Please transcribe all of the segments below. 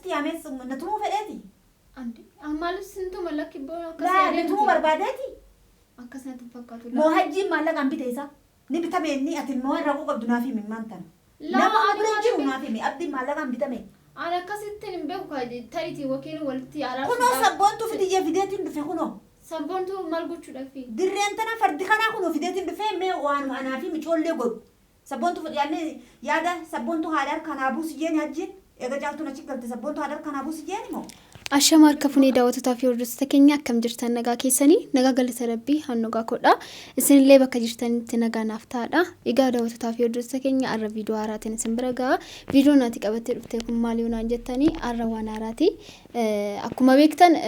sitti yames natumu fedheeti. Andi ammalu sintu malaki bo La natumu barbaadeti. akkasatti fakkaatu. Moo hajjiin maallaqa hambite isa. Ni bitame ni ati moo irraa qabdu naaf himi maantan. Nama bira jiru naaf himi abdi maallaqa hambitame. Ana akkasitti hin beeku ta'itii wakiin walitti araarsu. Kunoo sabboontuu fidiyee fideetiin dhufe kunoo. Sabbontuu maal gochuudhaaf? Dirreen tana fardi kanaa kunoo fideetiin dhufe mee waan anaa fi micoollee godhu. Sabbontuu fidiyaan yaada sabbontuu haadha kanaa buusiyeen hajjiin eega caaltuun achi galte sabbontuu haadha kanaa buusiyeen moo. Ashama harka funee daawwattoota fi hordoftoota keenya akkam jirtan nagaa keessanii nagaa galata rabbii hannugaa kodha isinillee bakka jirtanitti nagaa naaf ta'aadha egaa daawwattoota fi hordoftoota keenya arra viidiyoo haaraatiin isin bira ga'a viidiyoo naati qabattee dhuftee kun maal yoonaan jettanii arra waan haaraati akkuma beektan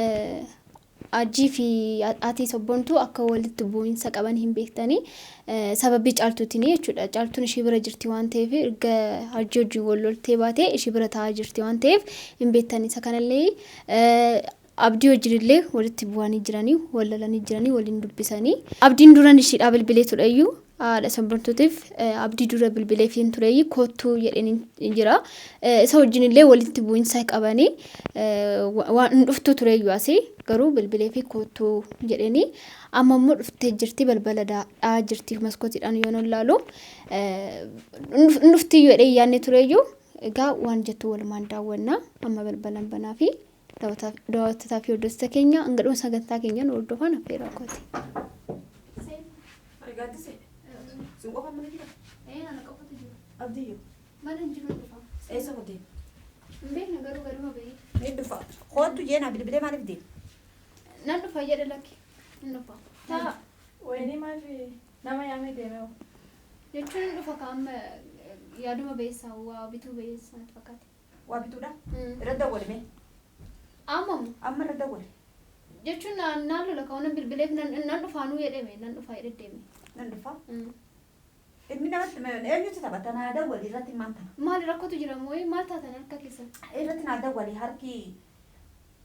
ajii fi haati sabbontuu akka walitti bu'insa qaban hin beektanii sababii caaltuutiin jechuudha caaltuun ishee bira jirti waan ta'eef erga hajii wajjin wal loltee baatee ishee bira taa'aa jirti waan ta'eef hin beektanii isa kanallee abdii wajjinillee walitti bu'anii jiranii wal lolanii jiranii waliin dubbisanii abdiin duran isheedhaa bilbilee tureyyuu haadha sabbontuutiif abdii dura bilbilee fi tureeyyi kootuu jedheen jira isa wajjinillee walitti bu'insa qabanii waan dhuftu tureeyyu asii garuu bilbilee fi kootuu jedhanii amma immoo dhuftee jirti balbala dhaa jirti maskootiidhaan yoo ilaalu dhufti jedhee yaadne tureeyyu egaa waan jettu walumaan daawwannaa amma balbalan banaa fi daawwattoota fi hordoftoota keenya hanga dhuma sagantaa keenyaan hordofan affeeraa kooti. Sungguh mana juga? Anak apa tu juga? Abdi juga. Mana juga tu? Seperti. Mbak garu apa ini? Ini tu fak. Kau tu je nak beli mana beli? Nanti fak je lagi. Nanti fak. Ta. Ini masih nama yang ini deh. Jadi nanti fak am ya dua besa, wah bitu besa nanti fakat. Wah bitu dah? Rada boleh me? Amam. Amma rada boleh. Jadi nalu lah kau nak beli nanti fanu ya deh me, nanti fak ya deh me. Nanti fak? Ini nama teman, ini tu tabat tanah ada wali rati mantap. Mal rakau tu jiran moi, mal tak tanah kaki sa. Rati ada wali har ki,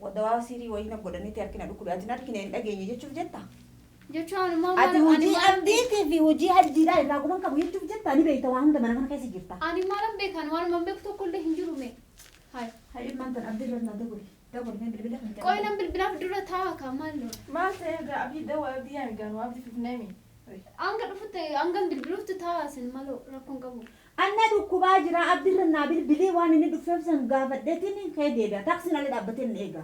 wadawa siri wali nak bodan itu harki nak dukul, aja nak kini lagi ni je cuci jetta. Jadi anu mama. Ada uji abdi TV uji haji dah, lagu mana kamu itu jetta ni berita wang dah mana kan kasih jirta. Ani malam bekan, malam membek tu kulle hinjuru me. Hai. Hai mantan abdi rati ada wali, dah wali ni bila. Kau yang bila dulu tahu kamal lo. Mas saya ada abdi dawa abdi yang kan, abdi fitnami. Angkat ufute, angkat bilbilu tu tahu sen malu rakon kamu. Anna dukkuba jira abdirna bilbili waan inni dhufeefsan gaafadheetiin kee deebi'a taaksiin dhaabbateen eega.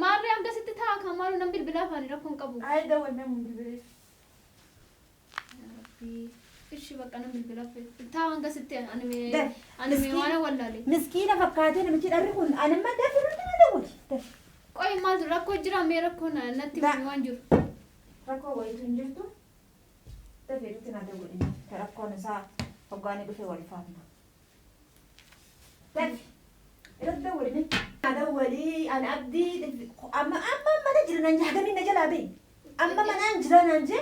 Maarree hanga sitti ta'a kan maalu nan bilbilaa faani rakkoon qabu. Ay dawa namu bilbilee. Ishi bakka nan bilbilaa fa'i. Ta'a hanga sitti anime waan wallaale. Miskiina fakkaatee namichi dharri kun anamma dafirratti na dawwati. Qoy maal rakkoo jira mee rakkoo natti waan jiru. Rakkoo wayitu hin jirtu. Dafirratti na dawwati. Rakkoon isaa Ogani dhufe wal faana. Tafi. Irratti wali ada wali an abdi amma mana jiran nyaagami na jala be. Amma mana jiran je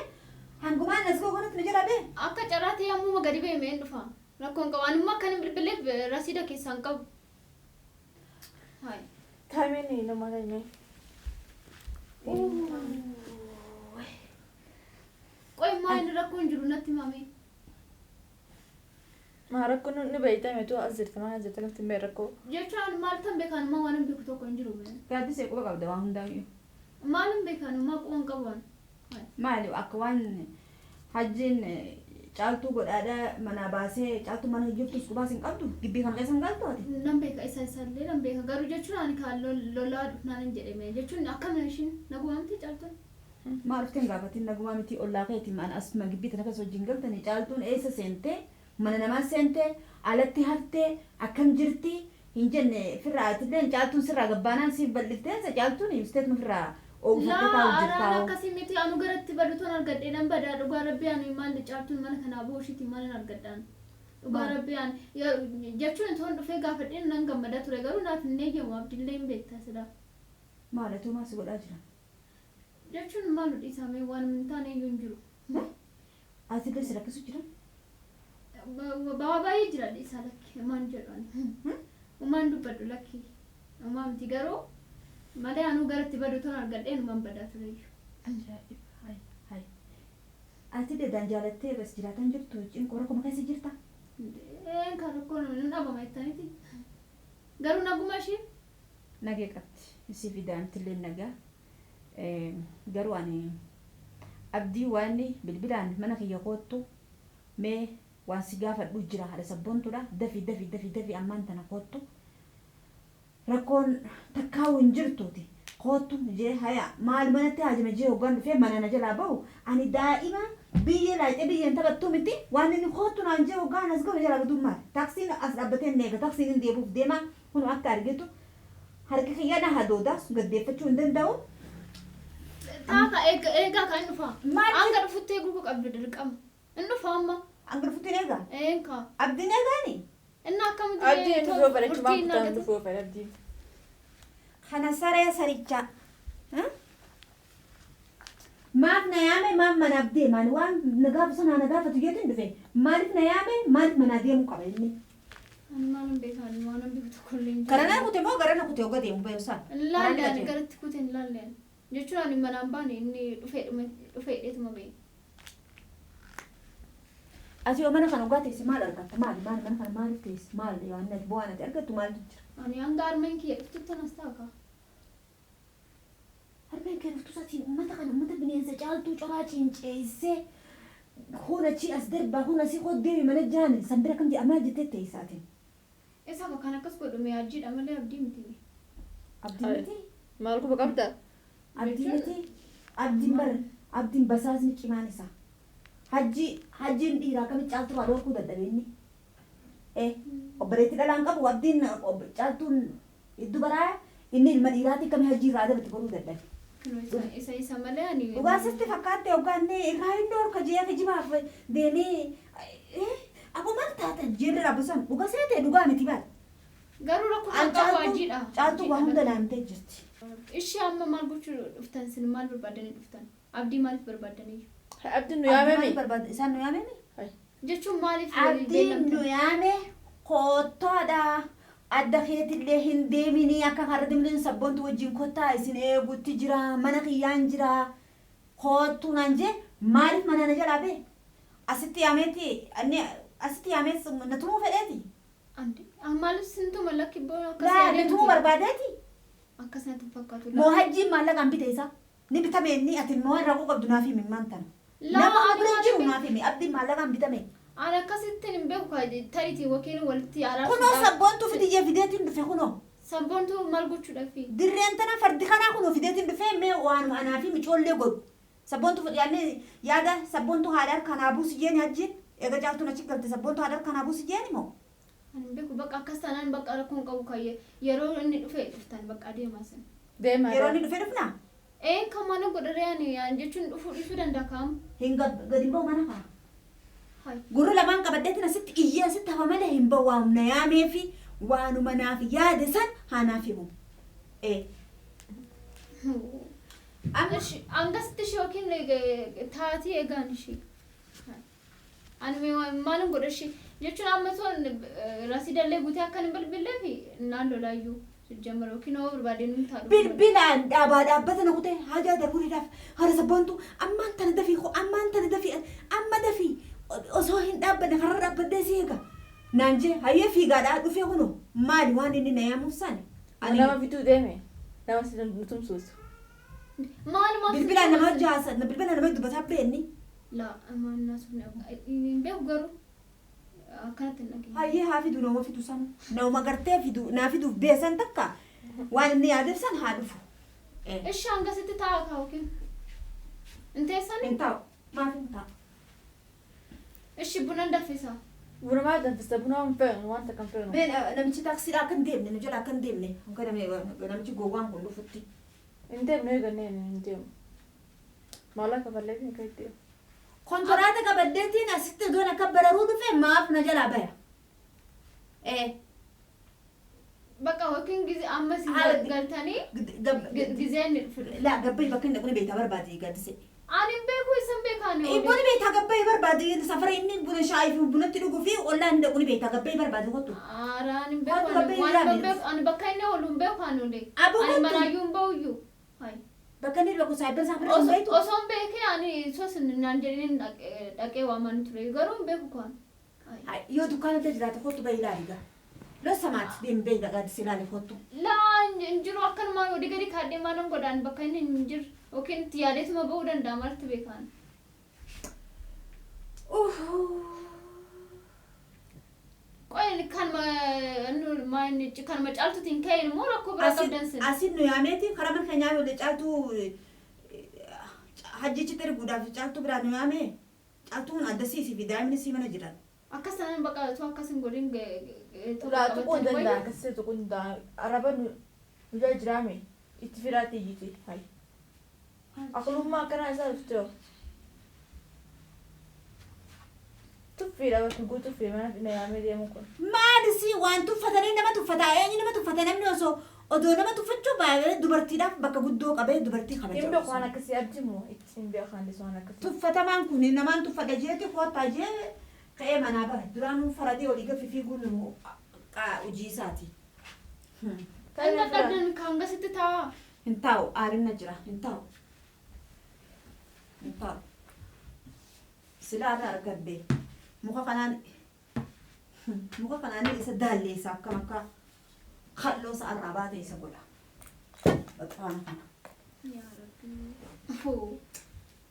hanguma nasgo gonat na jala be. Akka carraate yammu magadi be meen dhufa. Rakkoon qabaanummaa kan bilbilee rasiida keessaan qabu. Hai. Taimeni nama lainnya. Qoy maal rakkoon jiru natti mami. Maharap ko ni baita may tu azir tamang azir tagal timber ko. Jechuun maal tan beekan ma waan beeku tokko hin jiru mee. Gaadi see quba qabda waan hundaayyuu. Maal beekan ma quban qaban. Maali akka waan hajjiin caaltuu godhaadha mana baasee caaltuu mana jirtus qubaas hin qabdu gibbii kan keessa hin galtu ati. Nan beeka isaallee nan beeka garuu jechuun ani kaan lolaa dhufnaan hin jedhame jechuun akkana ishiin nagumaamti caaltuun. Maal ufteen gaafatiin nagumaamti ollaa keetii maan asuma gibbii tana keessa wajjin galtanii caaltuun eessa seentee mana nama sente alatti haftee akkam jirti hin jenne firraatillee caaltuun sirraa gabbaanaan siif bal'ifteen sa caaltuun ibsteet nu firraa oofattee taa'u jirtaa. Laa akkasii miti anu garatti baduutoon argadhee nan badaa dhugaa rabbii anu maal caaltuun mana kanaa booshiiti maal argadhaan. Dhugaa rabbii anu jechuun toon dhufee gaafadheen nan gammadaa ture garuu naaf hin eeyyamu abdillee hin beektaa silaa. Maalatu maas godhaa jira? Jechuun maalu dhiisamee waan hin taane iyyuu hin jiru. Asillee si rakkisu jira? Baay'ee jira isa lakki maan jedhan umaan dubbadhu lakki umaa miti garuu malee anu garatti baduutoon argadheen umaan badaa tureeyyu. Ajaiba. Hai. Ati dedaan jaalattee bas jiraatan jirtu cinqoo rakkoo keessa jirta? Kan rakkoon hin dhabama jettaniiti. Garuu naguma ishee nagee qabdi isii fidaantillee nagaa garuu ani abdii waan bilbilaan mana kiyya koottu mee waan si gaafadhu jira haadha sabboontuudha dafi ammaan tana koottu rakkoon takkaa'u hin jirtuuti koottu jee haya maal manatti haajame jee hoggaan dhufee mana na jalaa bahu ani daa'ima biyya laayixee biyyeen taphattuu miti waan inni koottu naan jee hoggaan as gahu jalaa gatuu maal taaksiin as dhaabbatee neega taaksiin hin deebuuf deema kun akka argitu harki kiyya na hadooda gaddeeffachuu hin danda'u. Taaka eegaa kan dhufa. Anga dhufuttee gurguu qabdu dirqama. Inni dhufa amma. Anga dhufuttee eegaa? Eenka. Abdiin eegaani? Inni akkamitti Abdi dhufuu bareechumaan kutaan dhufuu fedha abdi. Kana saree sarichaa. Maaf na yaame maaf mana abdee maali waan nagaafa sanaa nagaafatu jedhin dhufe maaliif na yaame maaliif mana deemuu qaba inni? Maanum beekan maanum beeku tokkollee. Garanaa kute moo garana kute hogga deemu beeksaan? Laalleen garatti kuteen laalleen. Jechuun ani manaan baane inni dhufee dheetuma ba'e. Ati yoo mana kana hoggaa teesse maal argatta? Maali mana kana maaliif teesse? Maali waan ati bu'aan ati argattu maaltu jira? Ani hanga harmeen kiyya dhuftutti anas taaka. Harmeen kee dhuftu saatiin uummata kana uummata bineensa caaltuu coraa ciinceessee huna chi as darbaa huna si hoddeemi mana jaani san bira kam jedhamaa jettee teessaatiin. Isa kan akkas godhume ajjiidha malee abdii miti. Abdii miti? Maal quba qabda? Abdii miti? Abdiin basaasni cimaan isaa. Hajjiin dhiiraa kamitti caaltuu waa dhorkuu dadhabeenni. Obboleetti dhalaan qabu abdiin caaltuun hedduu baraa inni ilma dhiiraatti kamii hajjii irraa adabatti godhuu dadhabe. Isa malee ani. Dhugaasitti fakkaatte hoggaannee irraa hin dhorka jee kijibaaf deemee akkuma taatan jeerri rabbisan dhuga seetee dhugaa miti baal. Garuu rakkoo qabu ajjiidha. Caaltuu waa hunda naamtee jirti. Ishee amma maal gochuu dhuftan sin maal barbaadanii dhuftan? Abdii maaliif barbaadanii? Abdi nu yaamame. Isaan nu yaamame? Jechuun maaliif Abdiin nu yaame kottoodha. Adda keetillee hin deeminii akka karra deemneen sabboontu wajjin kottaa isin eegutti jira mana kiyyaan jira kottuu naan jee maaliif mana na jalaa bee? Asitti yaamees na tumuu fedheeti? Maaliif sintuma lakki boona akkasii tumuu barbaadeeti? Akkasatti fakkaatu. Moo hajjiin maallaqaan bite isaa? Ni bitame inni ati moo irraa qabdu naaf himi maan tana. Nama bira jiru naaf himi abdiin maallaqaan bitame. Ana akkasitti hin beeku ta'itii wakiin walitti araarsu. Kunoo sabboontuu fidiyyee fideetiin dhufe kunoo. Sabboontuu maal gochuudhaafi? Dirreen tana fardi kanaa kunoo fideetiin dhufe mee waanuma anaa fi micoollee godhu. Sabboontuu fidiyyaannee yaada sabboontuu haadha harkanaa buusi jeeni hajjiin eega caaltuun achi galte sabboontuu haadha harkanaa buusi jeeni moo? Ani beeku bakka akkas taanaan bakka rakkoon qabu kayyee yeroo inni dhufe dhuftan bakka adeemaa sana. Deemaa. Yeroo inni dhufe dhufnaa? Kan mana godharee ani jechuun dhufuu dhiisuu danda'a kaa'amu. Hin gadi ba'u mana kaa. Gurra lamaan qabaddeetiin asitti iyyee asitti hafa malee hin ba'u waamna yaamee fi waanuma naaf yaade san haa naaf himu. Angasitti ishee yookiin taatii eegaan ishee. Ani maalin godha ishee jechuun amma toon rasiidallee guutee akka hin bilbilee fi naannoo laayyuu sijjamara yookiin hoo barbaadeen hin taa'u. Bilbilaan dhaabbata na kutee hajaa darbuudhaaf haala sabboontuu ammaan tana dafii amma dafii. Osoo hin dhaabbanne karra dhaabbadee si eega. Naan jee hayyee fiigaadhaa dhufee kunoo maali waan inni na yaamuuf sani. Nama bituu deeme. Nama si nutumsuusu. Bilbilaan nama jaasa bilbilaan nama dubbataa beenni. Laa ammaan hin beeku garuu akkanatti hin dhageenya. Hayyee haa fidu nama fidu sana. Nama gartee fidu naa fiduuf beesan takka waan inni yaadeef san haa dhufu. Ishee hangasitti taa'aa kaa'uukin. Hin teessanii? Hin taa'u. Maaf hin taa'u. Ishi buna danfisa. Buna maal danfisa? Buna hin fe'u wanta kan fe'u. Namichi taaksiidhaa akka hin deemne nu jala akka hin deemne namichi gowwaan kun dhufutti. Hin deemnu eegannee hin deemu. Maallaqa ballee fi kan deemu. Konkolaataa qabaddeetiin asitti doon akka bararuu dhufe maaf na jalaa baya. Bakka yookiin gize amma si galtanii gizeen laa gabbii bakka inni kun beektaa barbaade gaddise. Ani beeku isan beekane. Ibuni beektaa gabbii barbaade safara inni buna shaayii fi bunatti dhuguu fi ollaan inni kun beektaa gabbii barbaade kottu. Ani beeku ani bakka inni olu hin beeku ani ulee. Ani manaayyuu hin ba'uyyuu. Bakka inni bakka saayibban safara hin beektu. Osoo hin beekee ani sos naan jedhanii dhaqee waaman ture garuu hin beeku kaan. Yoo dukkaana jiraate kottu bayi ilaali gaa. Lo samaati deem beeyda gaadisi ilaali kottu. Laa injiru odii gadi kaadhee maalan godhaan bakka inni hin jirre yookiin itti yaadeetuma ba'uu danda'a maaltu beekan. Qoy kan macaaltuutiin ka'een immoo rakkoo biraa qabdan sin. Asin nu yaameeti karaa mana keenyaa yoo caaltu hajjichi erguudhaaf caaltu biraa nu yaame caaltuun addasiisii fi daa'imni sii mana jiran. Akkasan baqatu akkasin godin Tulaatu qodanda akkasii tuqunda araba nu jiraame itti firaatti iyyiti hay. Akulummaa akkanaa isaa dhuftee tuffiidha bakka guutuufi mana yaamee deemu kun. Maalisi waan tuffatanii nama tuffataa eenyu nama tuffata namni osoo odoo nama tuffachuu baay'ee dubartiidhaaf bakka guddoo qabee dubartii kabaja. Hin beeku waan akkasii abdimu ittiin beekan waan akkasii. Tuffatamaan kun namaan tuffata jeeti koottaa jee ka'ee manaa bara duraanuu faradee olii gaffi fiiguun hojii isaati. Kan qabdan kan gasitti taa'aa. Hin taa'u aarinna jira hin taa'u. Hin taa'u. Silaata argadde muka kanaan isa daalleessa akkam akka kalloo isa arraa baate isa godha. Baxaana kana.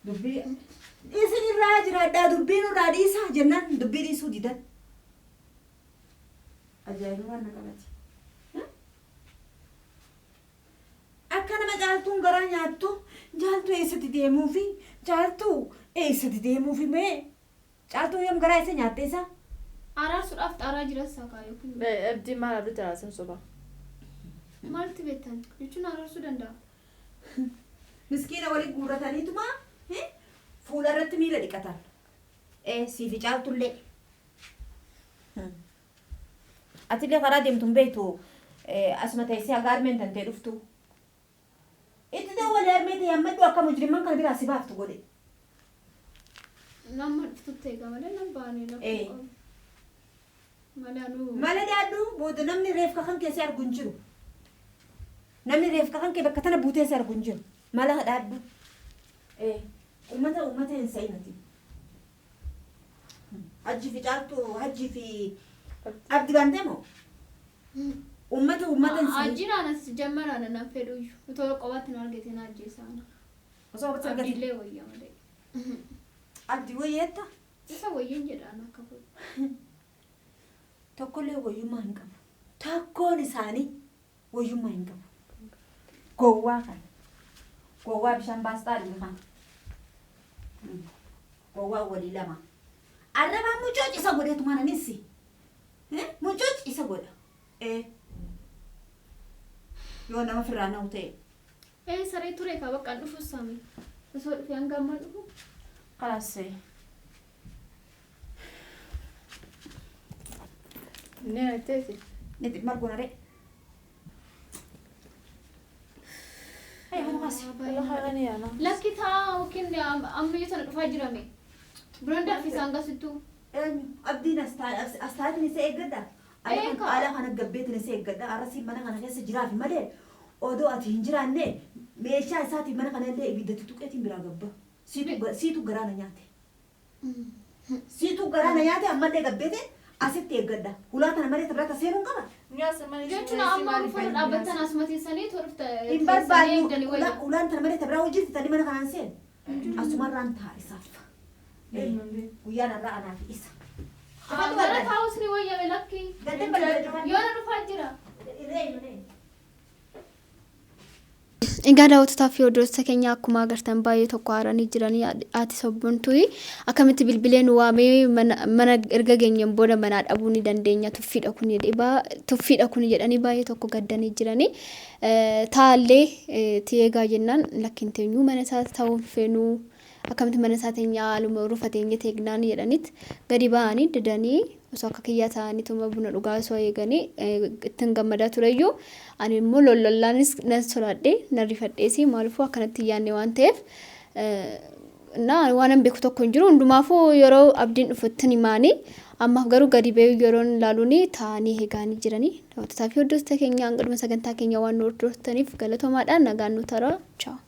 Dubbii isin irraa jiraadhaa dubbiin irraa dhiisaa jennaan dubbii dhiisuu didan. Ajaiba waan na qabate. Akka nama caaltuun garaa nyaattu caaltuu eessatti deemuufi caaltuu eessatti deemuufi mee caaltuu yoom garaa eessa nyaatte isa? Araarsuudhaaf xaaraa jira saakaa yookiin. Abdii maal aduu jiraatan soba. Maaltu beektan jechuun araarsuu danda'a. Miskiina walii guurrataniituma fuula irratti miila dhiqatan. Siifi caaltullee. Atillee karaa deemtu hin beektu asuma teessee agaarmeen tantee dhuftu. Itti dawwalee harmeeti yammadhu akka mujrimman kana biraa si baaftu godhe. Nama dhuftutti eega malee nama baanee lafa qabu. Mala daadhu booda namni reefka kan keessee argu hin jiru. Namni reefka kan kee bakka tana buuteessa argu hin jiru. Mala daadhu. Uummata hin sa'inati. Hajji fi caaltu hajji fi abdi baantee moo? Uummata hin sa'in. Hajjiin anas jammaraan nan fedhuyyuu. Utoo qobaatti na argeetiin hajjii isaana. Osoo qabatti argate. Abdiillee wayyaa malee. Abdi wayyeetta? Isa wayyiin jedhaan akka godhu. Tokkollee wayyummaa hin qabu. Tokkoon isaanii wayyummaa hin qabu. Gowwaa kana. Gowwaa bishaan baastaa dhibu kana. Gowwaa walii lama. Arrabaan mucooci isa godheetu mana nissi. Mucooci isa godha. Yoo nama firraa na'u ta'e. Saree ture kaa bakka dhufu saami. Osoo dhufee hanga ammaa dhufu. Kalaasee. Nee teesi. Niti marguna re. Lakki taa yookiin ammayyu sana dhufaa jirame. Biraan daffisaan gasittuu. Abdiin astaatiin isa eeggadha. Ala kana gabbeetiin isa eeggadha. Arrasiin mana kana keessa jiraafi malee odoo ati hin jiraanne meeshaa isaatiin mana kana illee ibiddatti tuqeetiin biraa gabba. Siitu garaana nyaate. Siitu garaana nyaate ammallee gabbeete asitti eeggadha. Hulaa kana malee tabrata seenuun qaba. Jechuun amma uffata dhaabbattan asuma teessanii torofta. Hin barbaadu. Ulaan tana malee tabraa hojii tani mana kanaan seen. Asumarraan ta'a isaaf. Guyyaan irraa anaa fi isa. Gara taa'us ni wayyame lakki. Yoona dhufaa jira. Egaa daawwattoota fi hordoftoota keenya akkuma agartan baay'ee tokko haaranii jiranii haati sabbontuu akkamitti bilbileen waamee mana erga geenyeen booda manaa dhabuu ni dandeenya tuffiidha kun jedhanii baay'ee tokko gaddanii jiranii taallee tiyeegaa jennaan lakkin teenyuu mana isaa ta'uun feenuu akkamitti mana isaa teenyaa haaluma rufateenye teegnaan jedhanitti gadi ba'anii didanii osoo akka kiyyaa ta'anii tuma buna dhugaa osoo eeganii ittiin gammadaa tureyyuu ani immoo lollolaanis nan sodaadhee nan rifadheesi maaliifuu akkanatti yaanne waan ta'eef waan beeku tokko hin jiru hundumaafuu yeroo abdiin dhufutti himaanii ammaaf garuu gadi ba'ee yeroo ilaaluun taa'anii eegaanii jiranii daawwattoota fi hordoftoota keenya hanga dhuma sagantaa keenya waan nu hordoftaniif galatoomaadhaan nagaan nu taraa. Ciao.